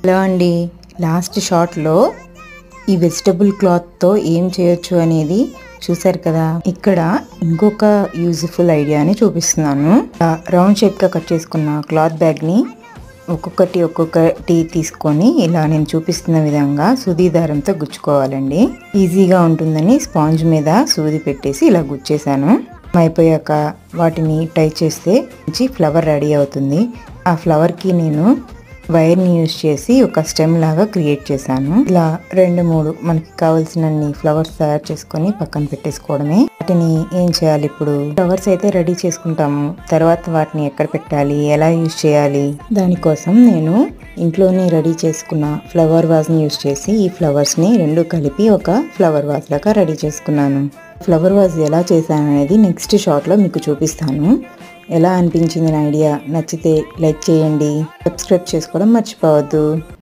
Hello అండి, last షాట్లో ఈ వెజిటబుల్ క్లాత్తో ఏం చేయొచ్చు అనేది చూసారు కదా. ఇక్కడ ఇంకొక యూజ్ఫుల్ ఐడియాని చూపిస్తున్నాను. రౌండ్ షేప్గా కట్ చేసుకున్న క్లాత్ బ్యాగ్ని ఒక్కొక్కటి తీసుకొని ఇలా నేను చూపిస్తున్న విధంగా సూది దారంతో గుచ్చుకోవాలండి. ఈజీగా ఉంటుందని స్పాంజ్ మీద సూది పెట్టేసి ఇలా గుచ్చేసాను. అయిపోయాక వాటిని టై చేస్తే మంచి ఫ్లవర్ రెడీ అవుతుంది. ఆ ఫ్లవర్కి నేను వైర్ని యూజ్ చేసి ఒక స్టెమ్ లాగా క్రియేట్ చేశాను. ఇలా 2-3 మనకి కావాల్సినన్ని ఫ్లవర్స్ తయారు చేసుకొని పక్కన పెట్టేసుకోవడమే. వాటిని ఏం చేయాలి, ఇప్పుడు ఫ్లవర్స్ అయితే రెడీ చేసుకుంటాము. తర్వాత వాటిని ఎక్కడ పెట్టాలి, ఎలా యూజ్ చేయాలి, దానికోసం నేను ఇంట్లోనే రెడీ చేసుకున్న ఫ్లవర్ వాజ్ని యూజ్ చేసి ఈ ఫ్లవర్స్ని 2 కలిపి ఒక ఫ్లవర్ వాజ్ లాగా రెడీ చేసుకున్నాను. ఫ్లవర్ వాజ్ ఎలా చేశాను అనేది నెక్స్ట్ షాట్లో మీకు చూపిస్తాను. ఎలా అనిపించింది నా ఐడియా? నచ్చితే లైక్ చేయండి, సబ్స్క్రైబ్ చేసుకోవడం మర్చిపోవద్దు.